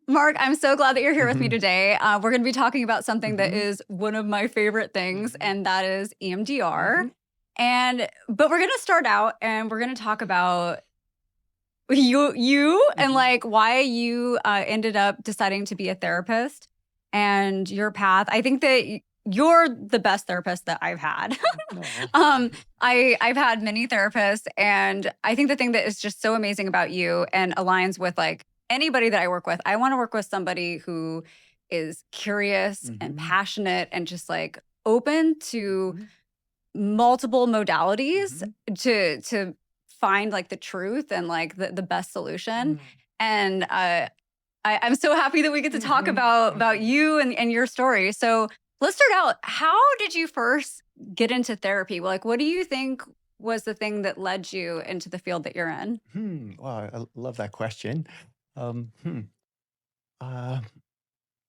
Mark, I'm so glad that you're here with me Mhm, today. We're going to be talking about something that mhm, is one of my favorite things, mhm, and that is EMDR. mhm, But we're going to start out and we're going to talk about you and mhm. like why you ended up deciding to be a therapist and your path. I think that you're the best therapist that I've had. Aw. I've had many therapists, and I think the thing that is just so amazing about you and aligns with like anybody that I work with, I want to work with somebody who is curious and Mhm, passionate and just like open to mhm, multiple modalities mhm, to find like the truth and like the best solution. mm, And I'm so happy that we get to talk mhm, about mhm. you and your story. So let's start out. How did you first get into therapy? Like, what do you think was the thing that led you into the field that you're in? Wow, I love that question. Um, hmm, uh,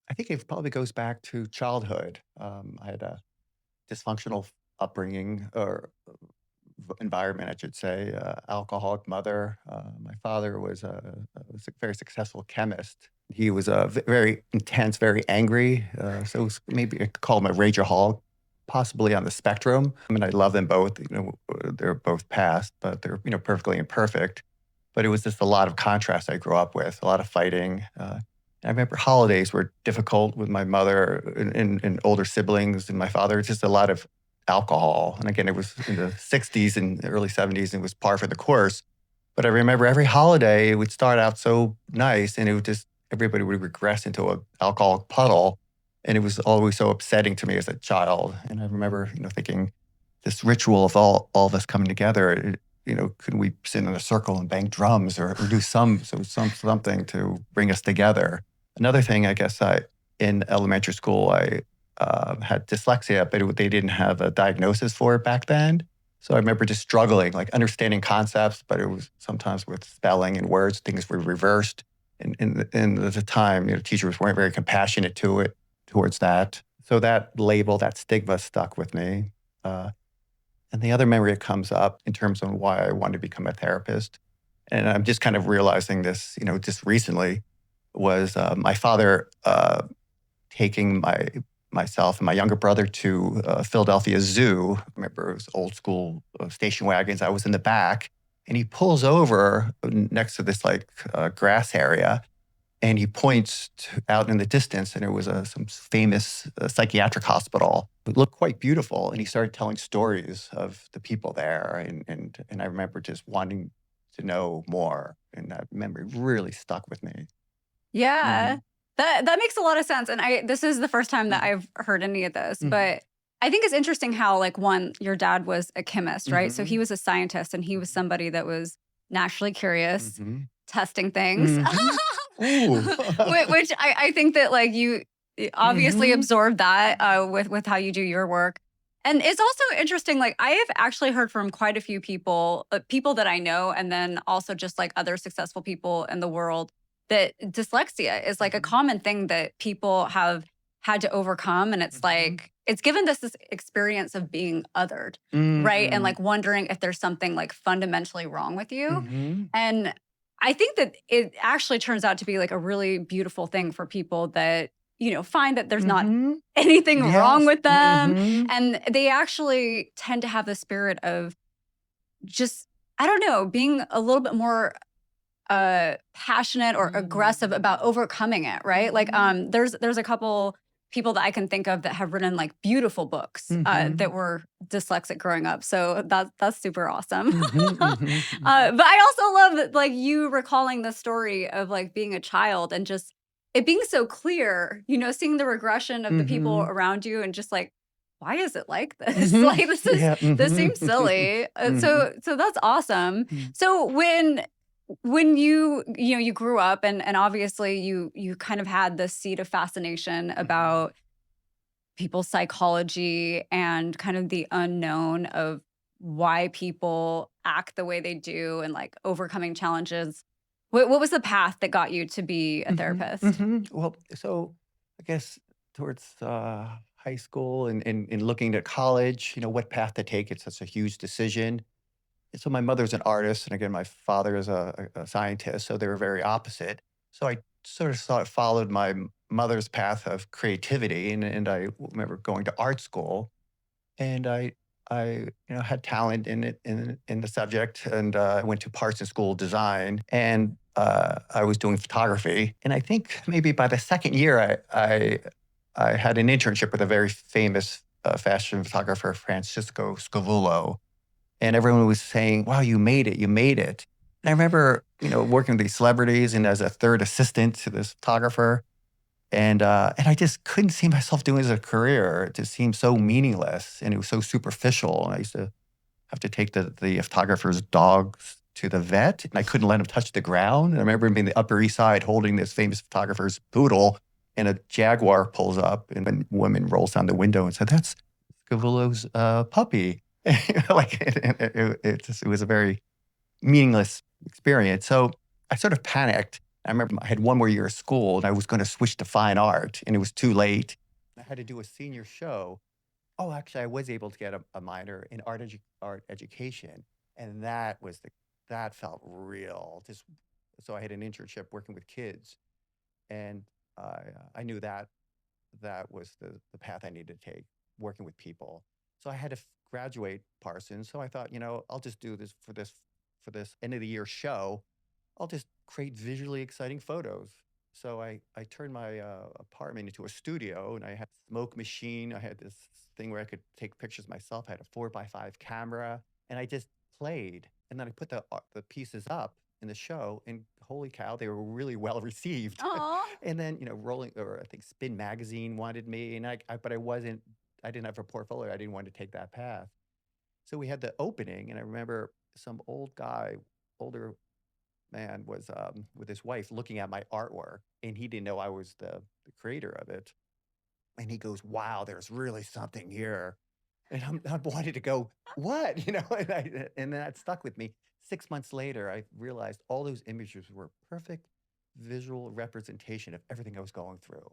I think it probably goes back to childhood. I had a dysfunctional upbringing or environment, I should say. Alcoholic mother. My father was a very successful chemist. He was very intense, very angry. So it was maybe I could call him a rageaholic, possibly on the spectrum. I mean, I love them both. They're both past, but they're perfectly imperfect. But it was just a lot of contrast I grew up with, a lot of fighting. I remember holidays were difficult with my mother and older siblings and my father. Just a lot of alcohol. And again, it was in the 60s and the early 70s, and it was par for the course. But I remember every holiday, it would start out so nice, and it would just, everybody would regress into an alcoholic puddle. And it was always so upsetting to me as a child. And I remember, thinking this ritual of all of us coming together, could we sit in a circle and bang drums or do something to bring us together? Another thing, I guess, in elementary school, I had dyslexia, but they didn't have a diagnosis for it back then. So I remember just struggling, like understanding concepts, but it was sometimes with spelling and words, things were reversed. And at the time, teachers weren't very compassionate towards that. So that label, that stigma stuck with me. Uh, and the other memory that comes up in terms of why I wanted to become a therapist, and I'm just kind of realizing this, just recently, was my father taking myself and my younger brother to Philadelphia Zoo. I remember it was old school station wagons. I was in the back, and he pulls over next to this like grass area, and he points out in the distance, and it was some famous psychiatric hospital. It looked quite beautiful, and he started telling stories of the people there, and I remember just wanting to know more, and that memory really stuck with me. Yeah. Mhm, That makes a lot of sense, and I this is the first time that mhm, I've heard any of this, mhm, but I think it's interesting how, like, one, your dad was a chemist, right? So he mhm, was a scientist, and he was mhm, somebody that was naturally curious, mhm, testing things, mhm. Ooh. which I think that, like, you obviously Mhm, absorbed that, with how you do your work, and it's also interesting, like, I have actually heard from quite a few people that I know, and then also just, like, other successful people in the world that dyslexia is like a mhm, common thing that people have had to overcome. And it's mhm, like, it's given this experience of being othered, right? And mm, like wondering if there's something like fundamentally wrong with you. mhm. And I think that it actually turns out to be like a really beautiful thing for people that, find that there's not Mhm. anything wrong Yes. with them. Mhm. And they actually tend to have the spirit of just, I don't know, being a little bit more passionate or aggressive about Mm. overcoming it, right? Like, Mhm. there's a couple people that I can think of that have written like beautiful books that Mhm. were dyslexic growing up. So that's super awesome. Mhm, mhm, mhm. But I also love that, like you recalling the story of like being a child and just it being so clear, seeing the regression of the people Mhm. around you and just like, why is it like this? Mhm. Like Yeah. this Mhm. seems silly. Mhm. So that's awesome. Mm. So when you grew up and obviously you kind of had this seed of fascination Mhm. about people's psychology and kind of the unknown of why people act the way they do and like overcoming challenges. What was the path that got you to be a Mhm. therapist? Mhm. Well, so I guess towards high school and looking at college, what path to take, it's such a huge decision. So my mother's an artist, and again, my father is a scientist, so they were very opposite. So I sort of followed my mother's path of creativity, and I remember going to art school, and I had talent in it in the subject, and I went to Parsons School of Design, and I was doing photography, and I think maybe by the second year, I had an internship with a very famous fashion photographer, Francisco Scavullo, and everyone was saying, "Wow, you made it! You made it!" And I remember, working with these celebrities, and as a third assistant to this photographer, and I just couldn't see myself doing it as a career. It just seemed so meaningless, and it was so superficial. And I used to have to take the photographer's dogs to the vet, and I couldn't let him touch the ground. And I remember being in the Upper East Side holding this famous photographer's poodle, and a jaguar pulls up, and a woman rolls down the window and said, "That's Scavullo's puppy." Like it was a very meaningless experience. So I sort of panicked. I remember I had one more year of school and I was going to switch to fine art and it was too late. I had to do a senior show. Oh, actually, I was able to get a minor in art education. And that felt real. Just so I had an internship working with kids, and I knew that that was the path I needed to take, working with people. So I had to graduate Parsons. So I thought, I'll just do this end of the year show. I'll just create visually exciting photos. So I turned my apartment into a studio, and I had a smoke machine. I had this thing where I could take pictures myself. I had a 4x5 camera, and I just played. And then I put the pieces up in the show, and holy cow, they were really well received. Aw. And then, Rolling, or I think Spin Magazine wanted me, and but I didn't have a portfolio. I didn't want to take that path. So we had the opening, and I remember some older man was with his wife looking at my artwork, and he didn't know I was the creator of it. And he goes, "Wow, there's really something here." And I wanted to go, "What?" And then that stuck with me. 6 months later, I realized all those images were perfect visual representation of everything I was going through.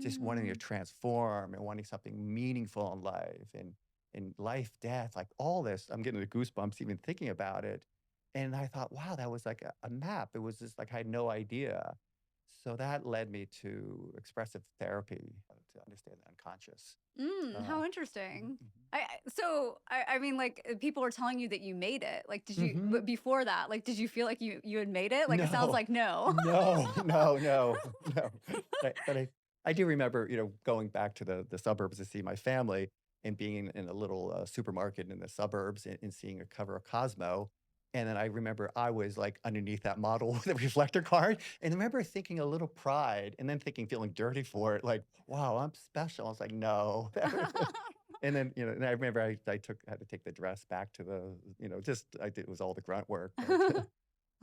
Just wanting to Mm. transform and wanting something meaningful in life, and life, death, like all this. I'm getting the goosebumps even thinking about it. And I thought, wow, that was like a map. It was just like I had no idea. So that led me to expressive therapy to understand the unconscious. Uh, How mhm, interesting. I mean, like, people are telling you that you made it. Like, did you mhm. but before that, like, did you feel like you had made it? Like, it sounds No, like no. no, no, no, no. But I do remember, going back to the suburbs to see my family, and being in a little supermarket in the suburbs, and seeing a cover of Cosmo. And then I remember I was like underneath that model with a reflector card. And I remember thinking a little pride, and then feeling dirty for it. Like, wow, I'm special. I was like, no. And then, and I remember had to take the dress back to just, it was all the grunt work, but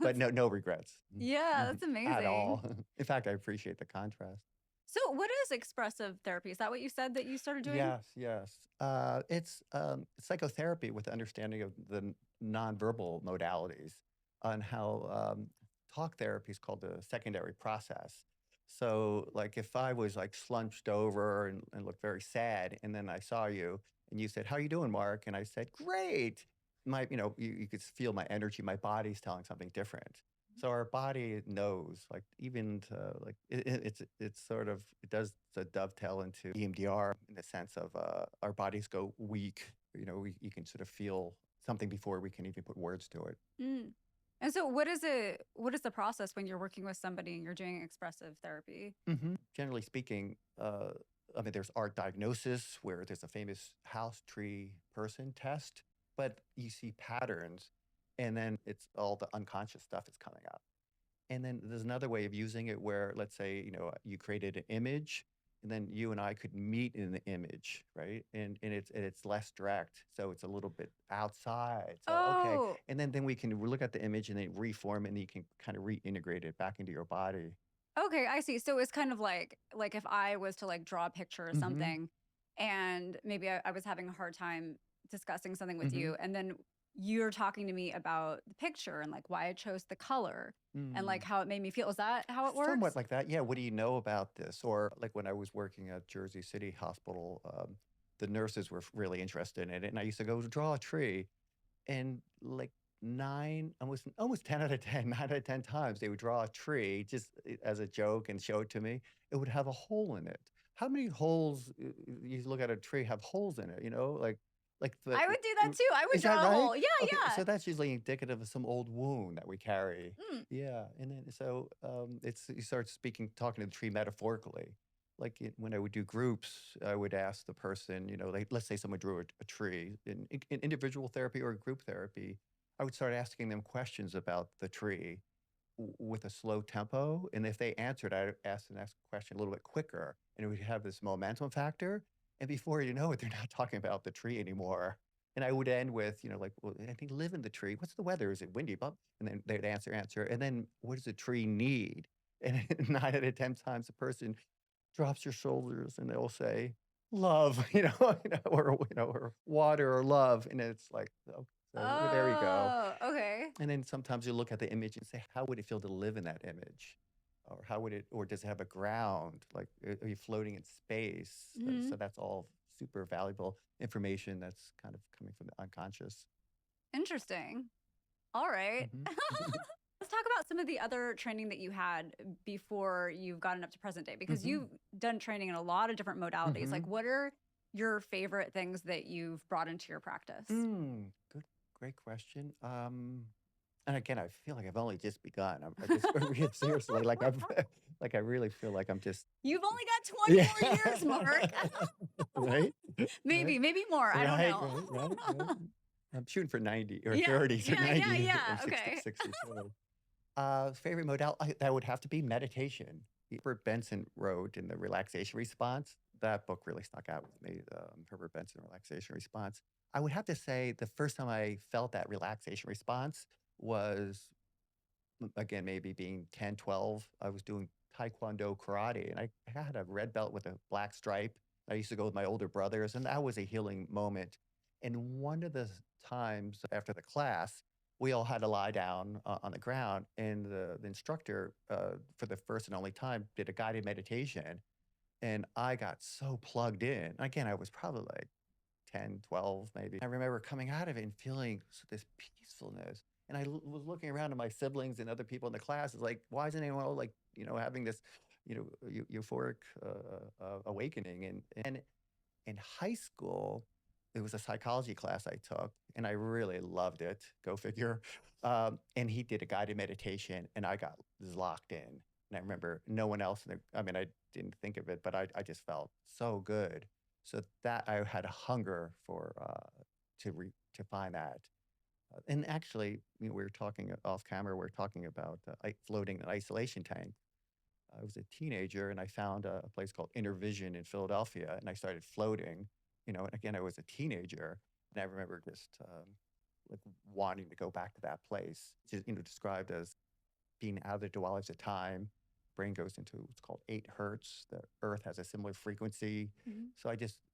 That's no regrets. yeah, Mhm. that's At amazing. all. In fact, I appreciate the contrast. So, what is expressive therapy? Is that what you said that you started doing? Yes, yes. It's psychotherapy with understanding of the nonverbal modalities, on how talk therapy is called the secondary process. So, like, if I was like slunched over and looked very sad, and then I saw you and you said, "How you doing, Mark?" And I said, "Great." You could feel my energy. My body's telling something different. So our body knows, like, even to like it's sort of, it does the dovetail into EMDR, in the sense of our bodies go weak. You can sort of feel something before we can even put words to it. Mm. And so, what is the process when you're working with somebody and you're doing expressive therapy? Generally speaking, I mean, there's art diagnosis, where there's a famous house tree person test, but you see patterns, and then it's all the unconscious stuff is coming up. And then there's another way of using it where, let's say, you created an image, and then you and I could meet in the image, right? And it's less direct, so it's a little bit outside. So okay, Oh, and then we can look at the image and then reform, and then you can kind of reintegrate it back into your body. okay, I see. So it's kind of like if I was to like draw a picture or Mm-hmm. something, and maybe I was having a hard time discussing something with Mm-hmm. you, and then you're talking to me about the picture and like why I chose the color and like Mm. how it made me feel. Is that how it Somewhat works? like that. Yeah. What do you know about this? Or like when I was working at Jersey City Hospital, the nurses were really interested in it, and I used to go draw a tree. And like almost 10 out of 10, 9 out of 10 times, they would draw a tree just as a joke and show it to me. It would have a hole in it. How many holes, you look at a tree, have holes in it, like I would do that too. I would is that draw a right? hole. Yeah, Okay, yeah. so that's usually indicative of some old wound that we carry. Mm. Yeah, and then so, it's you start talking to the tree metaphorically. Like, when I would do groups, I would ask the person, like, let's say someone drew a tree in individual therapy or group therapy, I would start asking them questions about the tree with a slow tempo. And if they answered, I'd ask the next question a little bit quicker, and it would have this momentum factor. And before you know it, they're not talking about the tree anymore. And I would end with, like, well, I think live in the tree. What's the weather? Is it windy? Blah. And then they'd answer. And then what does the tree need? And 9 out of 10 times, the person drops your shoulders and they'll say, love, or water or love. And it's like, oh, so there you go. Oh, okay. And then sometimes you look at the image and say, how would it feel to live in that image? Or how would it, or does it have a ground? Like, are you floating in space? So Mhm. that's all super valuable information that's kind of coming from the unconscious. Interesting. All right. Hmm. Let's talk about some of the other training that you had before you've gotten up to present day, because Hmm. you've done training in a lot of different modalities. Hmm. Like, what are your favorite things that you've brought into your practice? Good, great question. And again, I feel like I've only just begun. I just really seriously, like like I really feel like I'm just, You've only got 20 yeah, more years, Mark. right, right, Maybe more. I don't right, know. right, right, right. I'm shooting for 90 or Yeah, 30, so yeah, yeah, 90. I'm yeah. 60, Okay. 62. Favorite modality, that would have to be meditation. Herbert Benson wrote in the Relaxation Response. That book really stuck out with me, Herbert Benson Relaxation Response. I would have to say the first time I felt that relaxation response was, again, maybe being 10, 12. I was doing Taekwondo karate, and I had a red belt with a black stripe. I used to go with my older brothers, and that was a healing moment. And one of the times after the class, we all had to lie down on the ground, and the instructor, for the first and only time, did a guided meditation. And I got so plugged in. Again, I was probably like 10, 12, maybe. I remember coming out of it and feeling this peacefulness. And was looking around at my siblings and other people in the class. It's like, why isn't anyone all like, having this, euphoric awakening? And in high school, it was a psychology class I took, and I really loved it. Go figure. And he did a guided meditation, and I got locked in. And I remember no one else I mean, I didn't think of it, but I just felt so good. So that I had a hunger for to find that. And actually, we were talking off camera. We were talking about floating an isolation tank. I was a teenager and I found a place called Intervision in Philadelphia, and I started floating. And again, I was a teenager, and I remember just like wanting to go back to that place. Just described as being out of the dualities of time. Brain goes into what's called 8 hertz. The earth has a similar frequency. Mhm.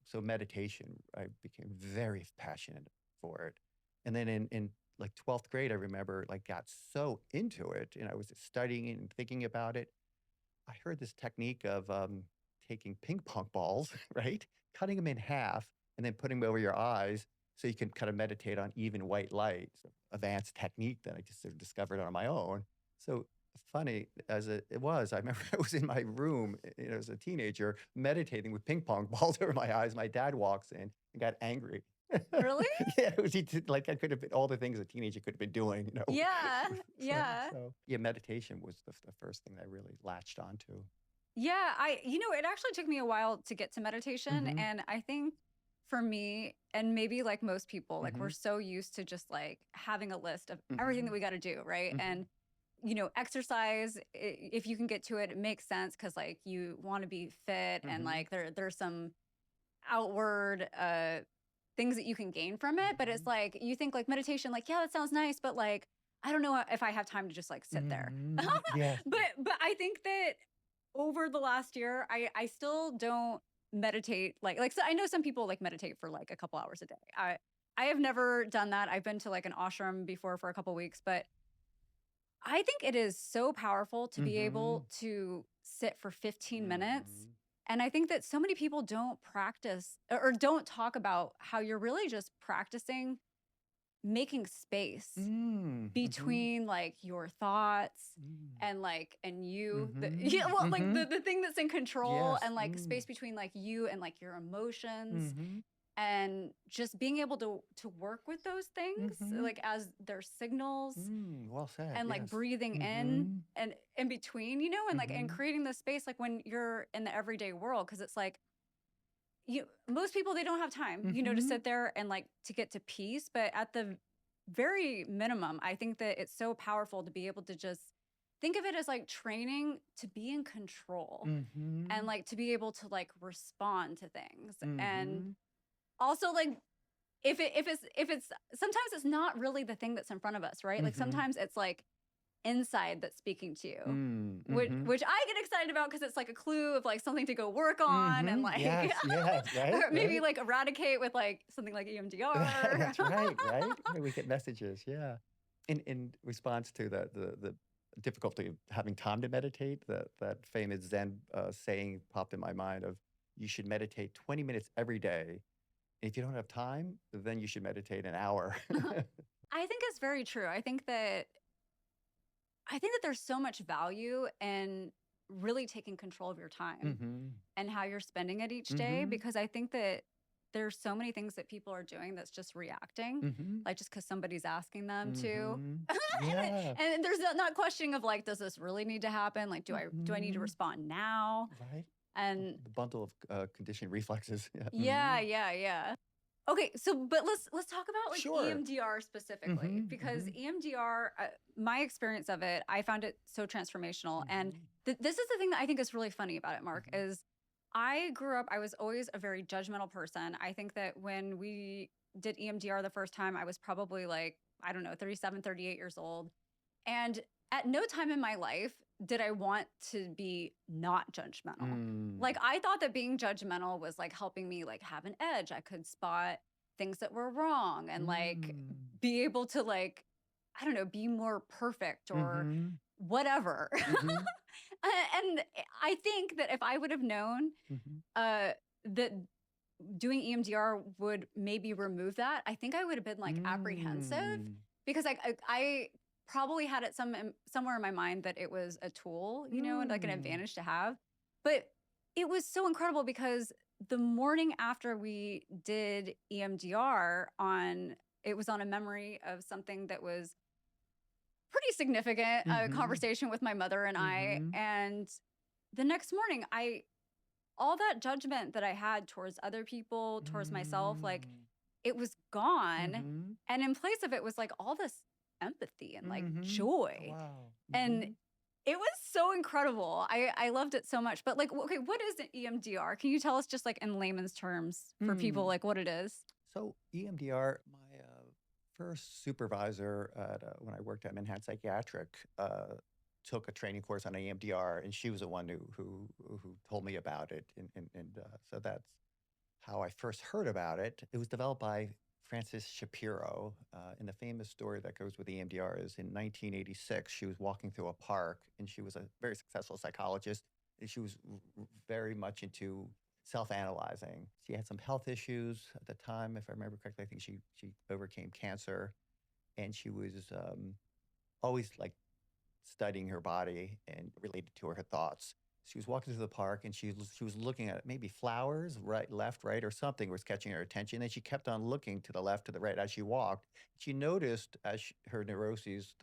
So meditation, I became very passionate for it. And then in like 12th grade, I remember like got so into it and I was studying it and thinking about it. I heard this technique of taking ping pong balls, right? Cutting them in half and then putting them over your eyes so you can kind of meditate on even white light. So advanced technique that I just sort of discovered on my own. So funny as it was, I remember I was in my room, as a teenager, meditating with ping pong balls over my eyes. My dad walks in and got angry. Really? Yeah, it was like I could have been all the things a teenager could have been doing. Yeah. So, Yeah. so yeah, meditation was the first thing that I really latched onto. Yeah, it actually took me a while to get to meditation. Mhm, And I think for me, and maybe like most people, like we're mhm, so used to just like having a list of everything that mhm, we got to do, right? mhm, And, exercise, if you can get to it, it makes sense because like you want to be fit and mhm, like there's some outward things that you can gain from it. But it's mhm, like you think like meditation, like, yeah, that sounds nice, but like, I don't know if I have time to just like sit there. mhm. Yes, But I think that over the last year, I still don't meditate like so I know some people like meditate for like a couple hours a day. I have never done that. I've been to like an ashram before for a couple weeks, but I think it is so powerful to be able mhm, to sit for 15 minutes. mhm, And I think that so many people don't practice or don't talk about how you're really just practicing making space Mhm. between like your thoughts Mm. and like and you Mhm. yeah, well, like Mhm. the thing that's in control, Yes. and like space between like you and like your emotions, Mhm. and just being able to work with those things Mhm. like as their signals, Well said, and like yes. breathing in Mhm. and in between, and like and Mhm. creating the space like when you're in the everyday world, because it's like you most people, they don't have time, to Mhm. sit there and like to get to peace. But at the very minimum, I think that it's so powerful to be able to just think of it as like training to be in control, and Mhm. like to be able to like respond to things. And Mhm. also like if it's sometimes it's not really the thing that's in front of us, right? Like Mhm. sometimes it's like inside that's speaking to you, which Mhm. which I get excited about because it's like a clue of like something to go work on, and Mhm. like Yes, yes, right, or maybe right. like eradicate with like something like EMDR. That's right, right? Yeah, we get messages, yeah. In response to the difficulty of having time to meditate, that famous Zen, saying popped in my mind of, "You should meditate 20 minutes every day. If you don't have time, then you should meditate an hour." I think it's very true. I think that there's so much value in really taking control of your time Mhm. and how you're spending it each day, Mhm. because I think that there's so many things that people are doing that's just reacting, Mhm. like just because somebody's asking them to. Mhm. and, Yeah. and there's not questioning of like, does this really need to happen? Like, do I need to Mhm. respond now? Right. And The bundle of, conditioned reflexes. Yeah. yeah, Mhm. yeah, yeah. Okay, so but let's talk about like Sure. EMDR specifically, Mhm. because Mhm. EMDR, my experience of it, I found it so transformational. And Mhm. this is the thing that I think is really funny about it, Mark, Mhm. is I grew up, I was always a very judgmental person. I think that when we did EMDR the first time, I was probably like, I don't know, 37, 38 years old. And at no time in my life did I want to be not judgmental. Like Mm. I thought that being judgmental was like helping me like have an edge. I could spot things that were wrong and like Mm. be able to like, I don't know, be more perfect or Mhm. whatever. Mhm. And I think that if I would have known Mhm. that doing EMDR would maybe remove that, I think I would have been like apprehensive, Mm. because like I probably had it somewhere in my mind that it was a tool, and like an Mm. advantage to have. But it was so incredible because the morning after we did EMDR it was on a memory of something that was pretty significant, a Mhm. conversation with my mother and I. Mhm. And the next morning, all that judgment that I had towards other people, towards myself, like Mm. it was gone. Mhm. And in place of it was like all this empathy and like Mhm. Oh, joy. wow. And Mhm. it was so incredible. I loved it so much. But like, okay, what is an EMDR? Can you tell us just like in layman's terms for people Mm. like what it is? So EMDR, my first supervisor when I worked at Manhattan Psychiatric took a training course on EMDR, and she was the one who told me about it, and so that's how I first heard about it. It was developed by Frances Shapiro, and the famous story that goes with EMDR is in 1986, she was walking through a park, and she was a very successful psychologist, and she was very much into self-analyzing. She had some health issues at the time, if I remember correctly. I think she overcame cancer, and she was always like studying her body and related to her thoughts. She was walking through the park and she was looking at maybe flowers, right, left, right, or something was catching her attention. And she kept on looking to the left, to the right as she walked. She noticed as her neuroses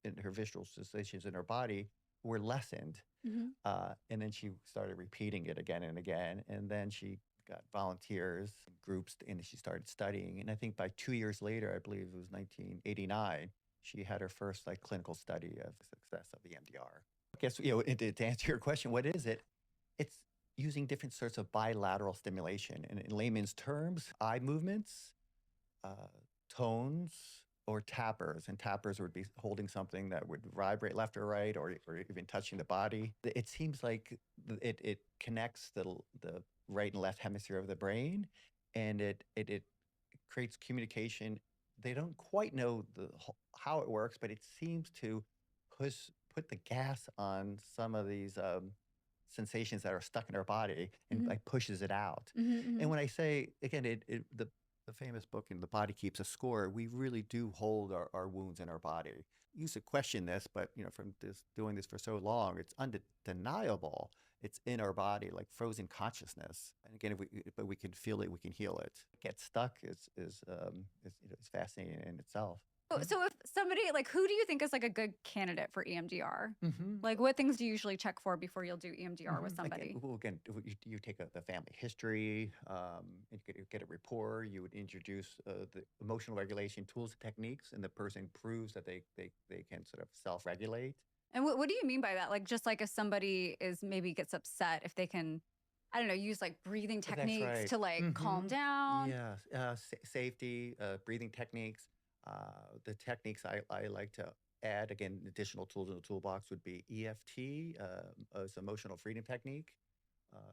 in her visual sensations in her body were lessened. Hmm. And then she started repeating it again and again. And then she got volunteers, groups, and she started studying. And I think by 2 years later, I believe it was 1989, she had her first like clinical study of the success of EMDR. I guess, to answer your question, what is it? It's using different sorts of bilateral stimulation. And in layman's terms, eye movements, uh, tones, or tappers. And tappers would be holding something that would vibrate left or right, or even touching the body. It seems like it connects the right and left hemisphere of the brain, and it creates communication. They don't quite know how it works, but it seems to put the gas on some of these sensations that are stuck in our body and Hmm. like pushes it out. Hmm. And when I say again, the the famous book, "And the Body Keeps a Score," we really do hold our wounds in our body. You used to question this, but from doing this for so long, it's undeniable. It's in our body, like frozen consciousness. And again, if but we can feel it, we can heal it. Get stuck is fascinating in itself. Yeah. So if somebody like, who do you think is like a good candidate for EMDR? Hmm. Like, what things do you usually check for before you'll do EMDR with Again, somebody? well, again, you take the family history, and you get a rapport. You would introduce the emotional regulation tools and techniques, and the person proves that they can sort of self-regulate. And what do you mean by that? Like, just like if somebody is maybe gets upset, if they can, I don't know, use like breathing That's techniques right. to like calm down. Yes, safety, breathing techniques. The techniques I like to add, again, additional tools in the toolbox would be EFT, as emotional freedom technique,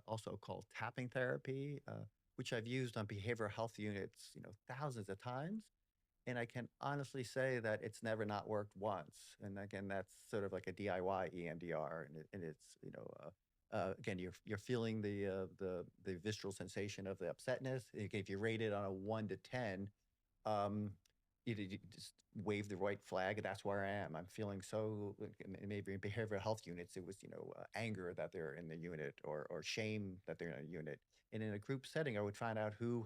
also called tapping therapy, which I've used on behavioral health units, thousands of times. And I can honestly say that it's never not worked once. And again, that's sort of like a DIY EMDR, and it's again, you're feeling the visceral sensation of the upsetness. Again, if you rate it on a 1 to 10, um, you just wave the white flag. And that's where I am. I'm feeling so maybe in behavioral health units, it was anger that they're in the unit, or shame that they're in a unit. And in a group setting, I would find out who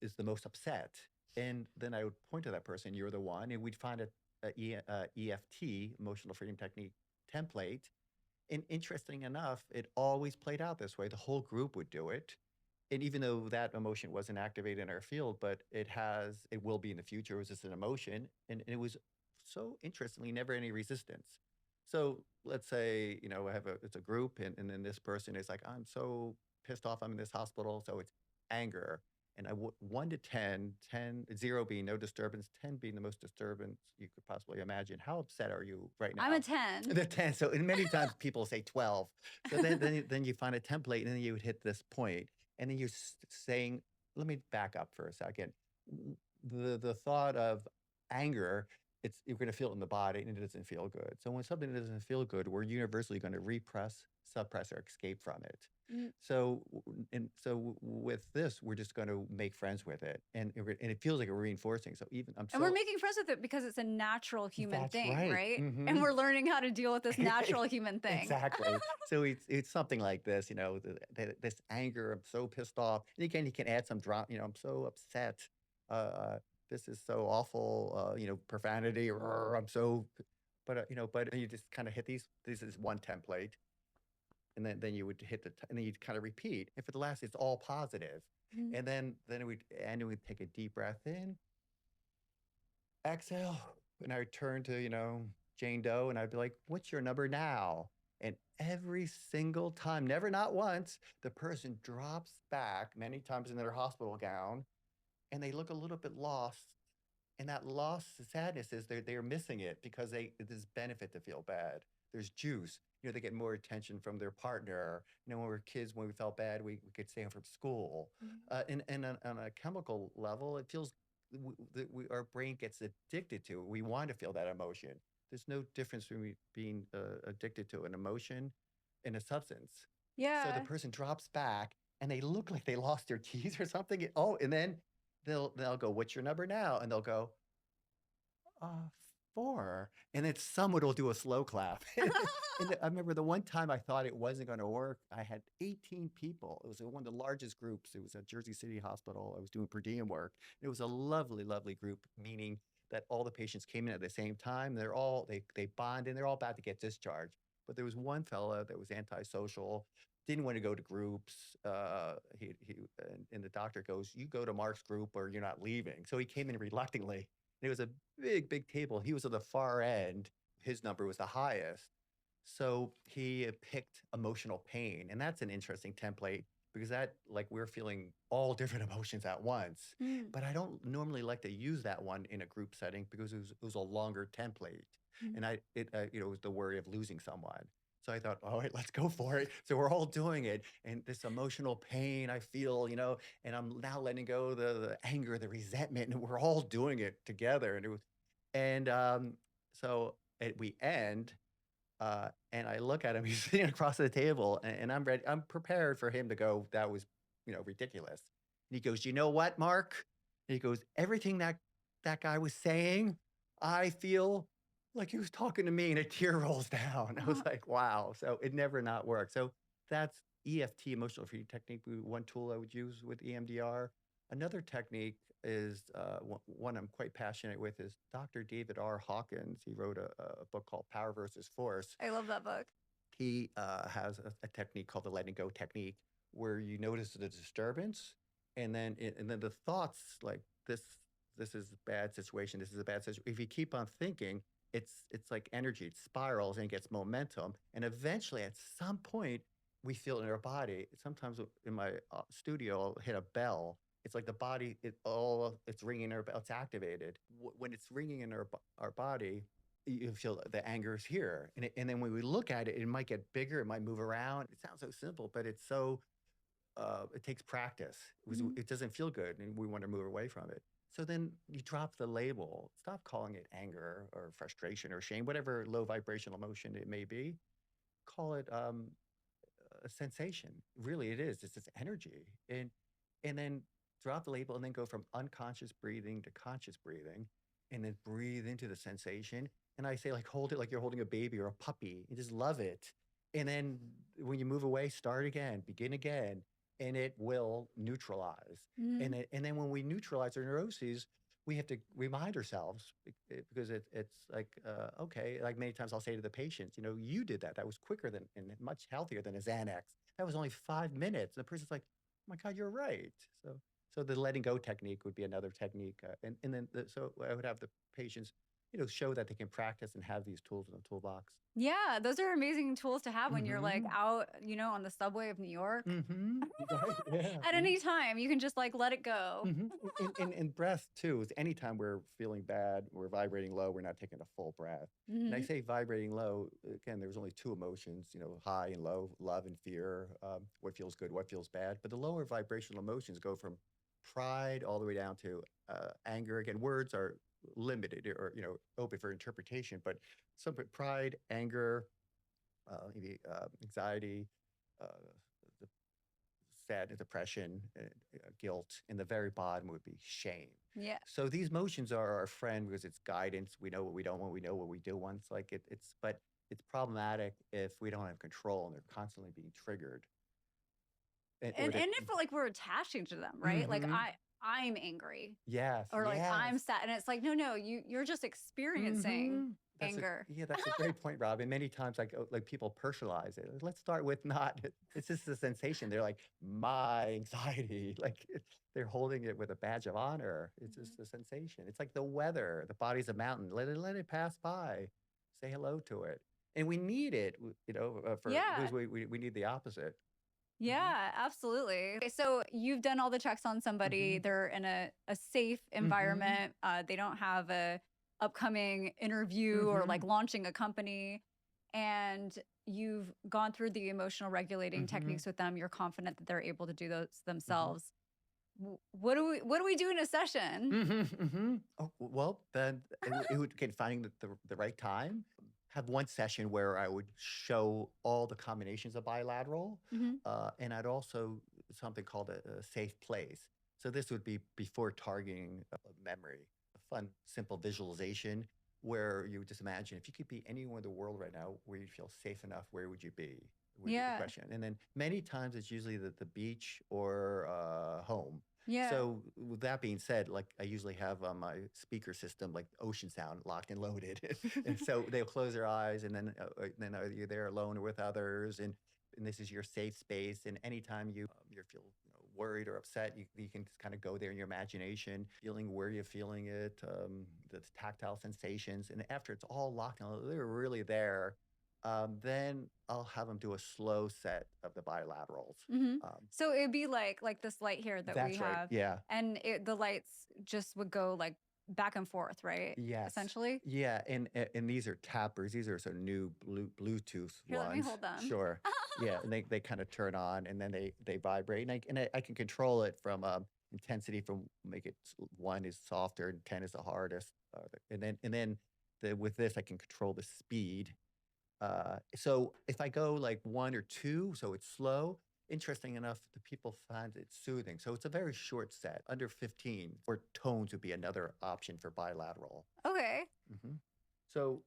is the most upset. And then I would point to that person, you're the one, and we'd find EFT, emotional freedom technique template. And interesting enough, it always played out this way. The whole group would do it. And even though that emotion wasn't activated in our field, but it will be in the future. It was just an emotion. And it was so interestingly, never any resistance. So let's say, it's a group, and then this person is like, I'm so pissed off. I'm in this hospital. So it's anger. And 1 to 10, 10, 0 being no disturbance, 10 being the most disturbance you could possibly imagine. How upset are you right I'm a now? 10. The 10. So, and many times people say 12. So then you find a template, and then you would hit this point, and then you're saying, let me back up for a second. The thought of anger, you're going to feel it in the body, and it doesn't feel good. So when something doesn't feel good, we're universally going to repress, suppress, or escape from it. Mm. With this, we're just going to make friends with it, and it feels like a reinforcing. So even I'm And we're so making friends with it because it's a natural human that's thing, right. right? And we're learning how to deal with this natural human thing. Exactly. So it's something like this, this anger. I'm so pissed off. And again, you can add some drama. I'm so upset. This is so awful. Profanity. I'm so, but you just kind of hit these. This is one template, and then you would hit and then you kind of repeat. And for the last, it's all positive. Mhm. And then we'd take a deep breath in, exhale, and I would turn to, Jane Doe, and I'd be like, "What's your number now?" And every single time, never not once, the person drops back many times in their hospital gown, and they look a little bit lost. And that lost sadness is they're missing it because there's benefit to feel bad. There's juice. They get more attention from their partner. When we were kids, when we felt bad, we could stay home from school. Mhm. And on a chemical level, it feels our brain gets addicted to it. We want to feel that emotion. There's no difference between being addicted to an emotion and a substance. So the Yeah. person drops back and they look like they lost their keys or something. Oh, and then they'll go, "What's your number now?" And they'll go, uh, 4. And then someone will do a slow clap. And I remember the one time I thought it wasn't gonna work, I had 18 people. It was one of the largest groups. It was at Jersey City Hospital. I was doing per diem work. It was a lovely, lovely group, meaning that all the patients came in at the same time. They bond, and they're all about to get discharged. But there was one fella that was antisocial, didn't wanna go to groups. And the doctor goes, "You go to Mark's group or you're not leaving." So he came in reluctantly. It was a big, big table. He was at the far end. His number was the highest. So he picked emotional pain. And that's an interesting template because we're feeling all different emotions at once. Mm. But I don't normally like to use that one in a group setting because it was a longer template. Mhm. And it was the worry of losing someone. So I thought, all right, let's go for it. So we're all doing it. And this emotional pain I feel, and I'm now letting go the anger, the resentment, and we're all doing it together. We end, and I look at him, he's sitting across the table, and I'm ready. I'm prepared for him to go, that was, ridiculous. And he goes, "You know what, Mark?" And he goes, "Everything that guy was saying, I feel like he was talking to me," and a tear rolls down. I was like, "Wow." So it never not worked. So that's EFT, emotional freedom technique, one tool I would use with EMDR. Another technique is one I'm quite passionate with is Dr. David R. Hawkins. He wrote a book called Power versus Force. I love that book. He has a technique called the letting go technique, where you notice the disturbance, and then the thoughts like this is a bad situation. This is a bad situation. If you keep on thinking, it's like energy. It spirals and it gets momentum, and eventually, at some point, we feel it in our body. Sometimes in my studio, I'll hit a bell. It's like the body, it's ringing our bell. It's activated. When it's ringing in our body, you feel the anger is here. And then when we look at it, it might get bigger, it might move around. It sounds so simple, but it's so, it takes practice. Mhm. It doesn't feel good and we want to move away from it. So then you drop the label, stop calling it anger or frustration or shame, whatever low vibrational emotion it may be. Call it a sensation. Really, it is. It's this energy. And then drop the label and then go from unconscious breathing to conscious breathing and then breathe into the sensation. And I say, like, hold it like you're holding a baby or a puppy and just love it. And then when you move away, start again, begin again, and it will neutralize. Mhm. And then when we neutralize our neuroses, we have to remind ourselves because it's like, okay, like many times I'll say to the patients, you did that. That was quicker than and much healthier than a Xanax. That was only 5 minutes. And the person's like, oh my God, you're right. So the letting go technique would be another technique. And then so I would have the patients, show that they can practice and have these tools in the toolbox. Yeah, those are amazing tools to have when you're like Mm-hmm. out, on the subway of New York. Mm-hmm. Right. Yeah. At any time, you can just like let it go. Mhm. And breath too is anytime we're feeling bad, we're vibrating low, we're not taking a full breath. And I Mhm. say vibrating low, again, there's only two emotions, high and low, love and fear, what feels good, what feels bad. But the lower vibrational emotions go from pride all the way down to anger. Again, words are limited or, open for interpretation, but pride, anger, maybe anxiety, uh, sadness, depression, guilt, and the very bottom would be shame. Yeah. So these motions are our friend because it's guidance. We know what we don't want. We know what we do want. It's like but it's problematic if we don't have control and they're constantly being triggered. Or And if like we're attaching to them, right? Like mm-hmm. I'm angry Yes, or like yes. I'm sad and it's like no, you're just experiencing Mhm. anger. That's a great point, Rob. And many times, like people personalize it. Let's start with not. It's just a sensation. They're like my anxiety. Like they're holding it with a badge of honor. It's Mhm. just a sensation. It's like the weather. The body's a mountain. Let it pass by. Say hello to it. And we need it. For because Yeah. we need the opposite. Hmm. Yeah, absolutely. Okay, so you've done all the checks on somebody. Hmm. They're in a safe Hmm. environment. They don't have a upcoming interview or like Hmm. launching a company. And you've gone through the emotional regulating Hmm. techniques with them. You're confident that they're able to do those Hmm. themselves. What do we do in a session? Mhm, mhm. Oh, well, then it would again, finding the right time. Have one session where I would show all the combinations of bilateral, Hmm. and I'd also something called a safe place. So this would be before targeting a memory, a fun, simple visualization where you would just imagine if you could be anywhere in the world right now where you feel safe enough, where would you be? Would be the Yeah. question. And then many times it's usually the beach or home. Yeah. So with that being said, like I usually have on my speaker system, like ocean sound locked and loaded. And so they'll close their eyes and then you're there alone or with others. And this is your safe space. And anytime you feel worried or upset, you can just kind of go there in your imagination, feeling where you're feeling it, the tactile sensations. And after it's all locked and they're really there, then I'll have them do a slow set of the bilaterals. Hmm. Um, So it'd be like this light here that we that's right. have, Yeah. and the lights just would go like back and forth, right? Yes. Essentially. Yeah, and these are tappers. These are some new Bluetooth Here, let me ones. hold them. Sure. Yeah, and they kind of turn on and then they vibrate. And I can control it from intensity from make it 1 is softer and 10 is the hardest. And then with this I can control the speed. So if I go like 1 or 2, so it's slow, interesting enough, the people find it soothing. So it's a very short set, under 15, or tones would be another option for bilateral. Okay. Mhm. So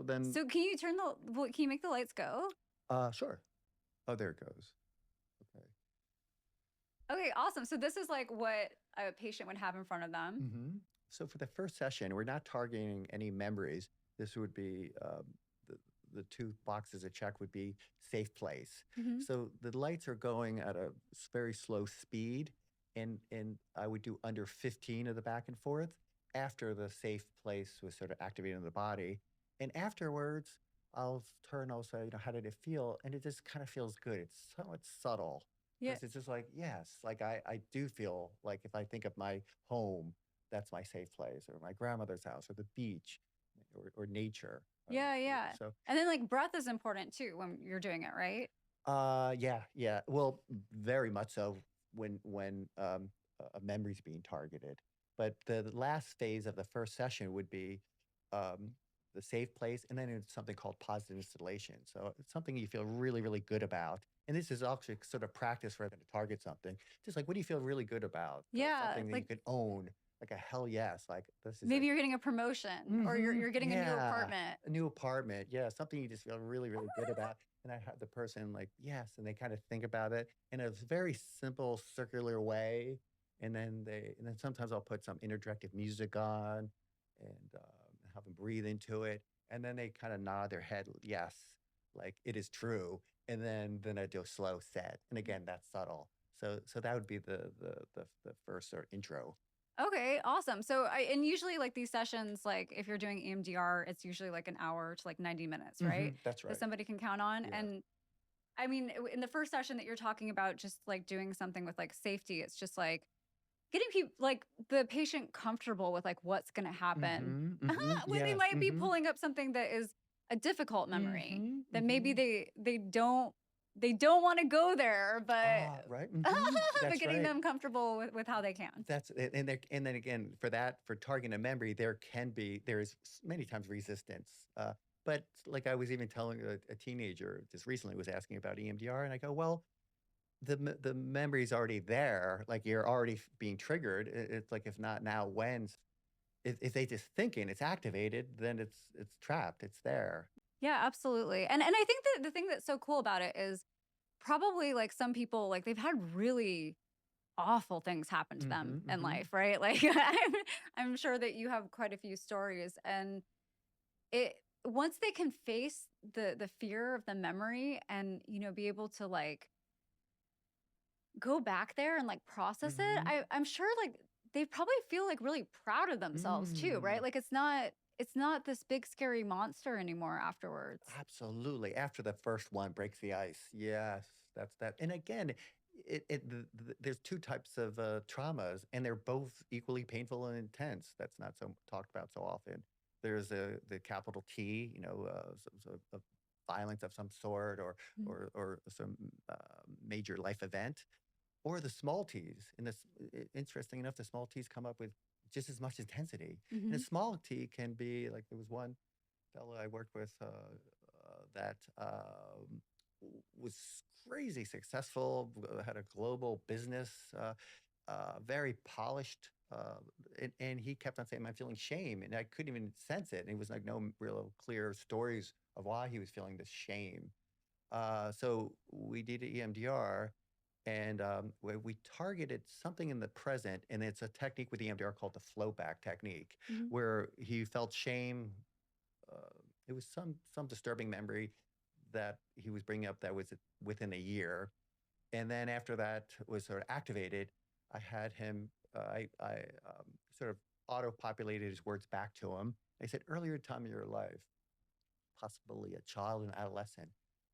then, So can you turn can you make the lights go? sure. Oh, there it goes. Okay. Okay, awesome. So this is like what a patient would have in front of them. So for the first session, we're not targeting any memories. This would be the the two boxes of check would be safe place. Mhm. So the lights are going at a very slow speed, and I would do under 15 of the back and forth after the safe place was sort of activated in the body. And afterwards, I'll say, how did it feel? And it just kind of feels good. It's somewhat subtle Yeah. because it's just like, yes, like I do feel like if I think of my home, that's my safe place, or my grandmother's house, or the beach, or nature. Yeah, yeah. So, And then like breath is important too when you're doing it, right? yeah, yeah. Well, very much so when a memory's being targeted. But the last phase of the first session would be um, the safe place, and then it's something called positive installation. So it's something you feel really, really good about. And this is actually sort of practice rather than to target something. Just like, what do you feel really good about? Yeah, Something that you like could own, like a hell yes. Like this is a maybe you're getting a promotion or you're getting a new yeah, apartment. a new apartment. Yeah, something you just feel really, really good about. And I have the person like, yes, and they kind of think about it in a very simple circular way. And then sometimes I'll put some interactive music on and have them breathe into it. And then they kind of nod their head, yes, like it is true. And then I do a slow set. And again, that's subtle. So that would be the first sort of intro. Okay, awesome. So and usually like these sessions, like if you're doing EMDR, it's usually like an hour to like 90 minutes, right? That's That right. somebody can count on. Yeah. And I mean, in the first session that you're talking about, just like doing something with like safety, it's just like getting people like the patient comfortable with like what's going to happen when they Yes. might be pulling up something that is a difficult memory that maybe Mhm. they don't want to go there, but Right. but That's getting right. them comfortable with how they can. That's and then again for targeting a memory, there is many times resistance. But like I was even telling a teenager just recently was asking about EMDR, and I go, well, the memory's already there. Like you're already being triggered. It's like if not now, when? If they just thinking it's activated, then it's trapped. It's there. Yeah, absolutely. And I think that the thing that's so cool about it is probably like some people like they've had really awful things happen to them in Mhm. life, right? Like I'm sure that you have quite a few stories and it once they can face the fear of the memory and be able to like go back there and like process it, Mhm. I'm sure like they probably feel like really proud of themselves too, right? Mm. Like it's not this big scary monster anymore afterwards. Absolutely. After the first one breaks the ice. Yes, that's that. And again, there's two types of traumas, and they're both equally painful and intense. That's not so talked about so often. There's the capital T, a violence of some sort, Mhm. or some major life event, or the small T's. And interesting enough, the small T's come up with just as much intensity. And a Mhm. small T can be like there was one fellow I worked with that was crazy successful, had a global business, very polished. And he kept on saying, I'm feeling shame. And I couldn't even sense it. And it was like no real clear stories of why he was feeling this shame. So we did EMDR, and we targeted something in the present. And it's a technique with EMDR called the flow back technique, Mhm. where he felt shame. It was some disturbing memory that he was bringing up that was within a year, and then after that was sort of activated, I had him. I sort of auto populated his words back to him. I said, earlier time of your life, possibly a child and adolescent,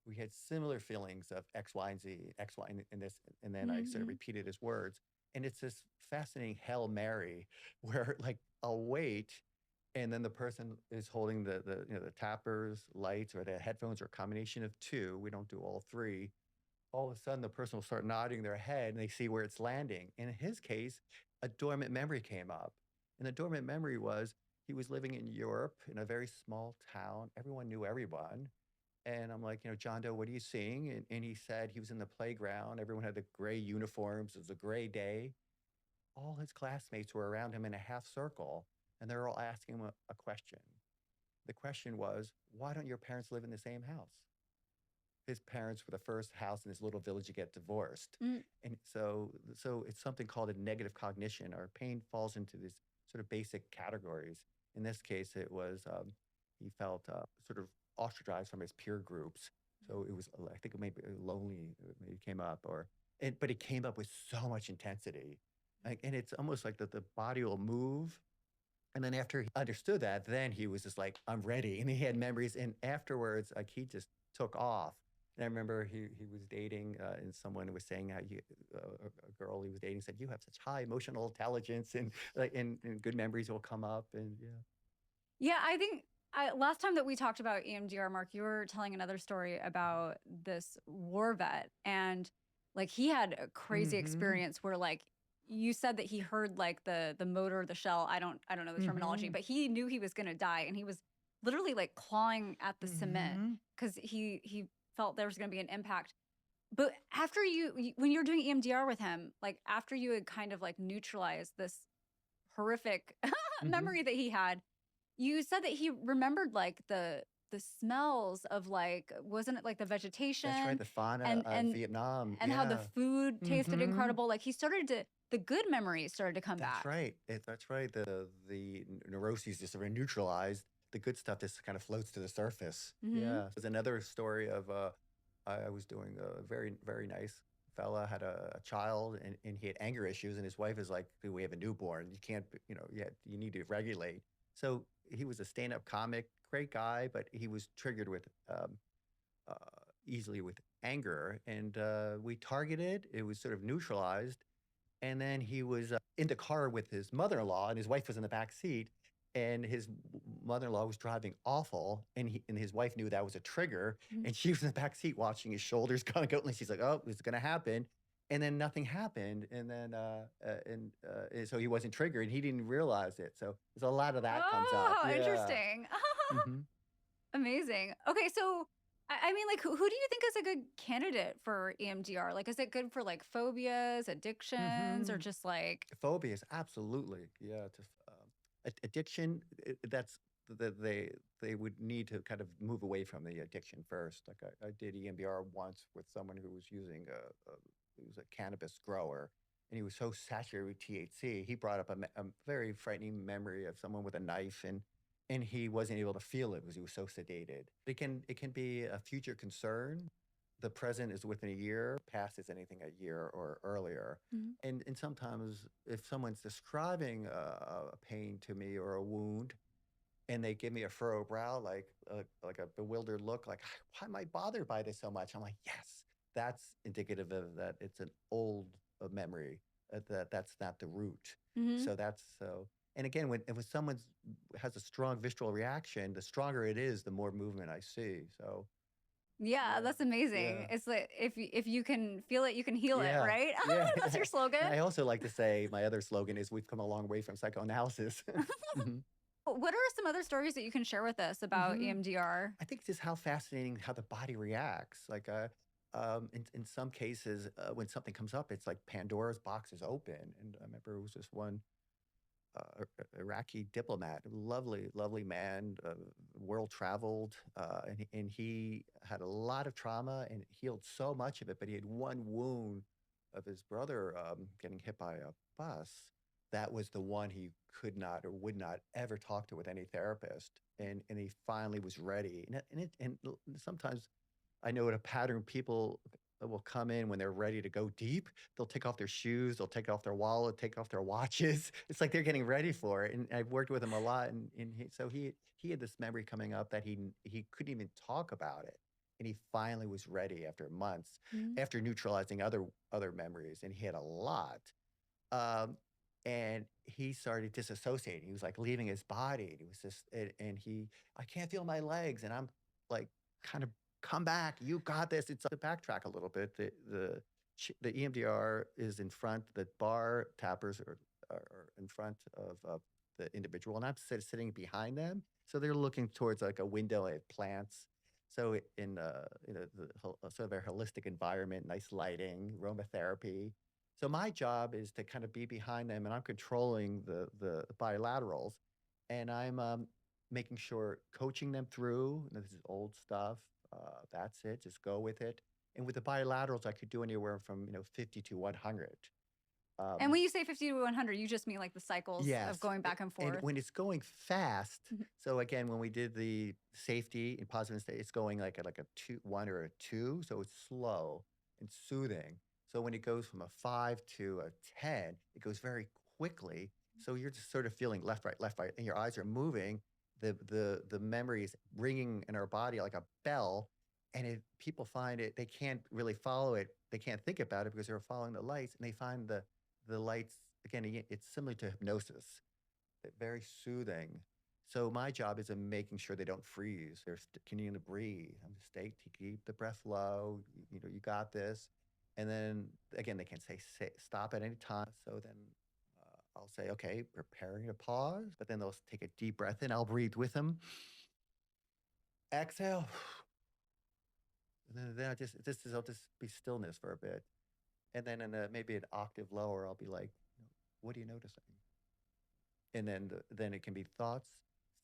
we had similar feelings of X, Y, and Z, X, Y, and this, and then I sort of Mhm. repeated his words, and it's this fascinating Hail Mary where like I'll wait, and then the person is holding the tappers, lights, or the headphones, or a combination of two. We don't do all three. All of a sudden, the person will start nodding their head, and they see where it's landing. And in his case, a dormant memory came up, and the dormant memory was he was living in Europe in a very small town. Everyone knew everyone, And I'm like, "John Doe, what are you seeing?" And he said he was in the playground. Everyone had the gray uniforms. It was a gray day. All his classmates were around him in a half circle, and they're all asking him a question. The question was, "Why don't your parents live in the same house?" His parents were the first house in this little village to get divorced. Mm, And so it's something called a negative cognition. Our pain falls into these sort of basic categories. In this case, it was, he felt, sort of ostracized from his peer groups. So it was, I think it maybe lonely, maybe came up but it came up with so much intensity. And it's almost like that the body will move, and then after he understood that, then he was just like, "I'm ready." And he had memories, and afterwards, like, he just took off. And I remember he was dating, and someone was saying how a girl he was dating said, "You have such high emotional intelligence," and, like, and good memories will come up, and yeah. yeah, I think last time that we talked about EMDR, Mark, you were telling another story about this war vet, and like he had a crazy Mhm, experience where like you said that he heard like the motor, the shell. I don't know the terminology, mhm, but he knew he was going to die, and he was literally like clawing at the cement mhm, because he felt there was going to be an impact. But after when you were doing EMDR with him, like after you had kind of like neutralized this horrific mhm. memory that he had, you said that he remembered, like, the smells of, like wasn't it, like, the That's right, vegetation the fauna and of and Vietnam, and how the yeah. food tasted Mhm. incredible, like, he started to the good memories started to come That's back. right. That's right. The neuroses just sort of neutralized. The good stuff just kind of floats to the surface. Mhm. Yeah. There's another story of I was doing a very nice fella had a child and he had anger issues and his wife is like, "We have a newborn. You can't, yeah, you need to regulate." So he was a stand-up comic, great guy, but he was triggered with easily with anger, and we targeted. It was sort of neutralized, and then he was, in the car with his mother-in-law, and his wife was in the back seat, and his mother-in-law was driving awful, and his wife knew that was a trigger, Mhm. and she was in the back seat watching his shoulders kinda go and she's like, "Oh, this is gonna happen," and then nothing happened, and then, and so he wasn't triggered, and he didn't realize it, so there's a lot of that comes Oh, up. how Yeah. interesting. Mhm. Amazing. Okay, so I mean, like, who do you think is a good candidate for EMDR? Like, is it good for like phobias, addictions, or Mhm. just like Phobias, absolutely. Yeah, addiction, that's they would need to kind of move away from the addiction first. Like I did EMDR once with someone who was using he was a cannabis grower, and he was so saturated with THC. He brought up a very frightening memory of someone with a knife, and he wasn't able to feel it because he was so sedated. It can be a future concern. The present is within a year, past is anything a year or earlier. Mhm. And sometimes if someone's describing a pain to me or a wound, and they give me a furrowed brow, like a bewildered look, like, "Why am I bothered by this so much?" I'm like, "Yes, that's indicative of that it's an old, memory, that's not the root." Mhm. So that's so and again, when someone's has a strong visceral reaction, the stronger it is, the more movement I see, so Yeah, yeah, that's amazing. yeah. It's like if you can feel it, you can heal it, Yeah, right? yeah. That's your And slogan. I also like to say my other slogan is, "We've come a long way from psychoanalysis." Mhm. What are some other stories that you can share with us about Mhm. EMDR? I think just how fascinating how the body reacts. Like, in some cases, when something comes up, it's like Pandora's box is open. And I remember it was this one Iraqi diplomat, lovely, lovely man, world traveled, and he had a lot of trauma and healed so much of it. But he had one wound of his brother getting hit by a bus. That was the one he could not or would not ever talk to with any therapist, and he finally was ready. And sometimes I know a pattern people will come in when they're ready to go deep. They'll take off their shoes, they'll take off their wallet, take off their watches. It's like they're getting ready for it, and I've worked with him a lot, and he had this memory coming up that he couldn't even talk about it, and he finally was ready after months, Mhm. after neutralizing other memories, and he had a lot. Um, and he started disassociating. He was, like, leaving his body, and he was just and he, "I can't feel my legs," and I'm, like, kind of, "Come back, you got this." It's to backtrack a little bit, the EMDR is in front, the bar tappers are in front of the individual, and I'm sitting behind them, so they're looking towards, like, a window, they have plants, So in sort of a holistic environment, nice lighting, aromatherapy. So my job is to kind of be behind them, and I'm controlling the bilaterals, and I'm making sure coaching them through. This is old stuff. That's it. Just go with it. And with the bilaterals, I could do anywhere from 50 to 100. And Um, when you say 50 to 100, you just mean like the cycles of Yes, going back and and forth? when it's going fast, Mhm. so again, when we did the safety and positive state, it's going like a 2 1 or a 2, so it's slow and soothing. So when it goes from a 5 to a 10, it goes very quickly, so you're just sort of feeling left, right, and your eyes are moving. The memory is ringing in our body like a bell, and if people find it they can't really follow it, they can't think about it because they're following the lights, and they find the lights again, it's similar to hypnosis, very soothing. So my job is in making sure they don't freeze. They're continuing to breathe. I'm just stay to keep the breath low. You got this. And then again, they can say stop at any time. So then I'll say, okay, preparing to pause. But then they'll take a deep breath in. I'll breathe with them. Exhale. And then I'll just be stillness for a bit. And then in maybe an octave lower, I'll be like, what are you noticing? And then it can be thoughts,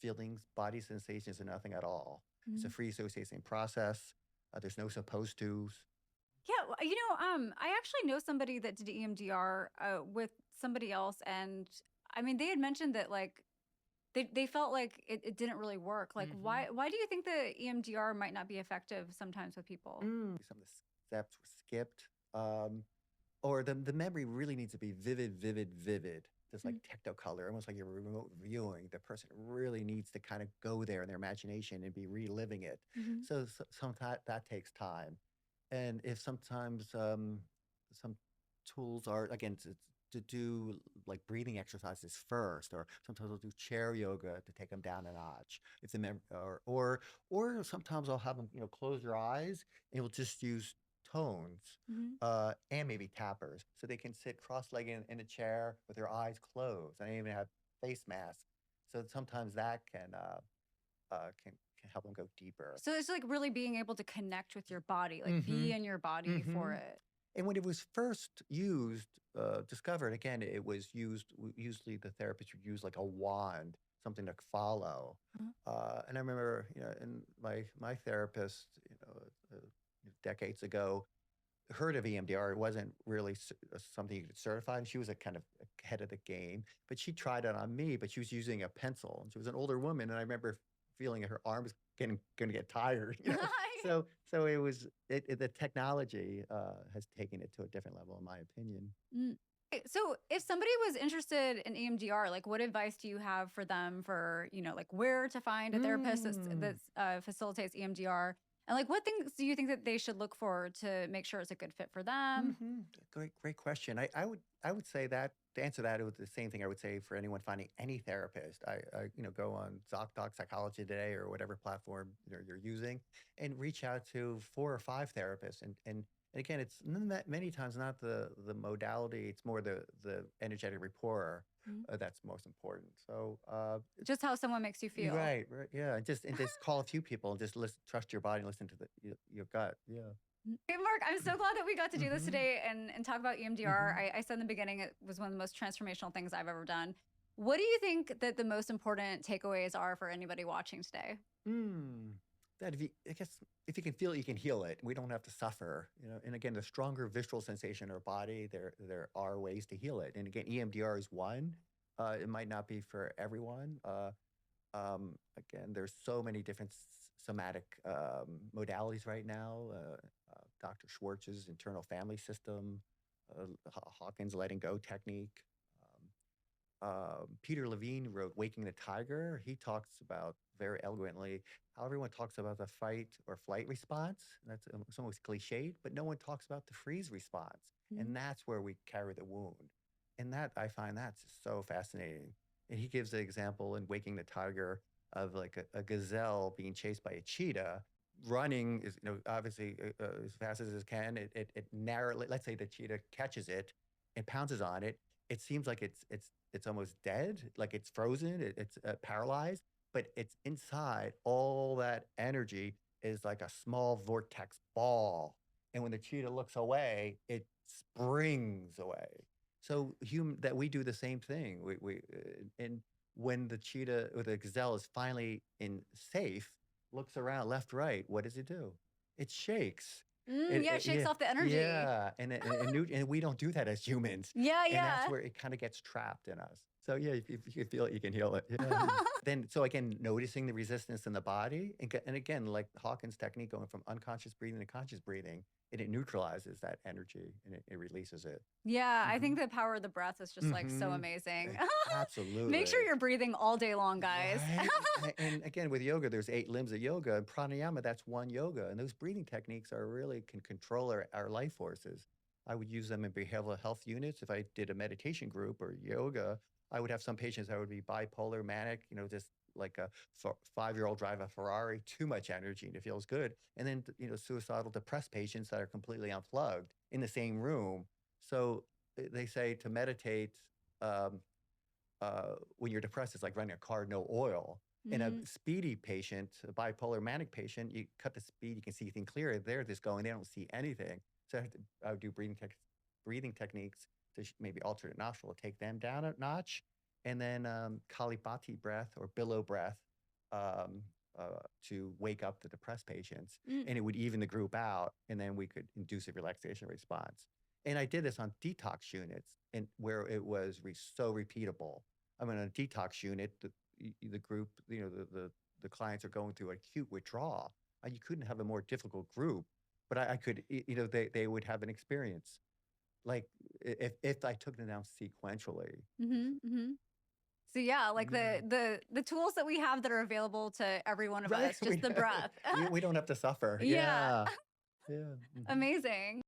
feelings, body sensations, and nothing at all. It's a Mhm. free association process. There's no supposed tos. Yeah, I actually know somebody that did EMDR with somebody else, and I mean, they had mentioned that like they felt like it didn't really work. Like, Mhm. why do you think the EMDR might not be effective sometimes with people? Some of the steps were skipped. Or the memory really needs to be vivid, vivid, vivid. Just like Technicolor, almost like you're remote viewing. The person really needs to kind of go there in their imagination and be reliving it. Mm-hmm. So sometimes that takes time. And if sometimes some tools are again to do like breathing exercises first, or sometimes I'll do chair yoga to take them down a notch. If the or sometimes I'll have them close your eyes and you'll just use tones Mm-hmm. and maybe tappers, so they can sit cross-legged in a chair with their eyes closed. I even have face masks, so sometimes that can help them go deeper. So it's like really being able to connect with your body, like be Mhm, in your body for mhm. it. And when it was first discovered, again, it was usually the therapist would use like a wand, something to follow. Uh-huh. And I remember, and my therapist, decades ago, heard of EMDR. It wasn't really something you could certify. And she was a kind of ahead of the game, but she tried it on me, but she was using a pencil and she was an older woman. And I remember feeling her arm was going to get tired, So the technology has taken it to a different level, in my opinion. Mm. So if somebody was interested in EMDR, like what advice do you have for them for, like where to find a therapist Mm. facilitates EMDR? And like what things do you think that they should look for to make sure it's a good fit for them? Great question. I would say that to answer that, it was the same thing I would say for anyone finding any therapist. I go on ZocDoc Psychology Today or whatever platform you're using, and reach out to 4 or 5 therapists. And again, it's many times not the modality; it's more the energetic rapport Mhm. that's most important. So Just how someone makes you you're feel. right, yeah, and just call a few people and just listen, trust your body, and listen to your gut. Yeah. Hey, Mark, I'm so glad that we got to do this Hmm. today and talk about EMDR. Hmm. I said in the beginning it was one of the most transformational things I've ever done. What do you think that the most important takeaways are for anybody watching today? Mm. That if you, I guess, if you can feel it, you can heal it. We don't have to suffer, And again, the stronger visceral sensation in our body, there are ways to heal it. And again, EMDR is one. It might not be for everyone. Again, there's so many different somatic modalities right now. Dr. Schwartz's internal family system, Hawkins' letting go technique. Um, Peter Levine wrote Waking the Tiger. He talks about very eloquently how everyone talks about the fight or flight response. That's it's almost cliched, but no one talks about the freeze response. And Mhm. that's where we carry the wound. And that I find that's just so fascinating. And he gives the example in Waking the Tiger of like a gazelle being chased by a cheetah. Running is, obviously as fast as it can. It narrowly, let's say the cheetah catches it and pounces on it. It seems like it's almost dead, like it's frozen, it's paralyzed, but it's inside all that energy. is like a small vortex ball. And when the cheetah looks away, it springs away. So human that we do the same thing. And when the cheetah or the gazelle is finally in safe, looks around left, right, what does it do? It shakes. Yeah, it shakes Yeah, off the energy. yeah, and we don't do that as humans, Yeah, and that's yeah. where it kinda gets trapped in us. So, yeah, if you can feel it, you can heal it, yeah. Then so again, noticing the resistance in the body, and again, like Hawkins' technique, going from unconscious breathing to conscious breathing, and it neutralizes that energy, and it releases it. Yeah, I think Mhm. the power of the breath is just, like, so Mhm. amazing. Make sure Absolutely. you're breathing all day long, guys. Right? And again, with yoga, there's 8 limbs of yoga, and pranayama, that's one yoga, and those breathing techniques are really can control our life forces. I would use them in behavioral health units. If I did a meditation group or yoga, I would have some patients that would be bipolar, manic, just like a 5-year-old drive a Ferrari, too much energy, and it feels good. And then, suicidal depressed patients that are completely unplugged in the same room. So, they say to meditate, um, when you're depressed, it's like running a car, no oil. In a Mhm. speedy patient, a bipolar manic patient, you cut the speed, you can see things clearer. They're just going, they don't see anything. So I would do breathing techniques to maybe alternate nostril, take them down a notch, and then Kalipati breath or billow breath um, to wake up the depressed patients. Mm. And it would even the group out, and then we could induce a relaxation response. And I did this on detox units, and where it was so repeatable. I'm in a detox unit. The group, the clients are going through acute withdrawal. You couldn't have a more difficult group, but I could, they would have an experience like if I took them down sequentially. Mhm, mhm. So, yeah, like, Yeah. the tools that we have that are available to every one of Right. us, just the breath. We don't have to suffer. Yeah, Yeah. Yeah. Mhm. amazing.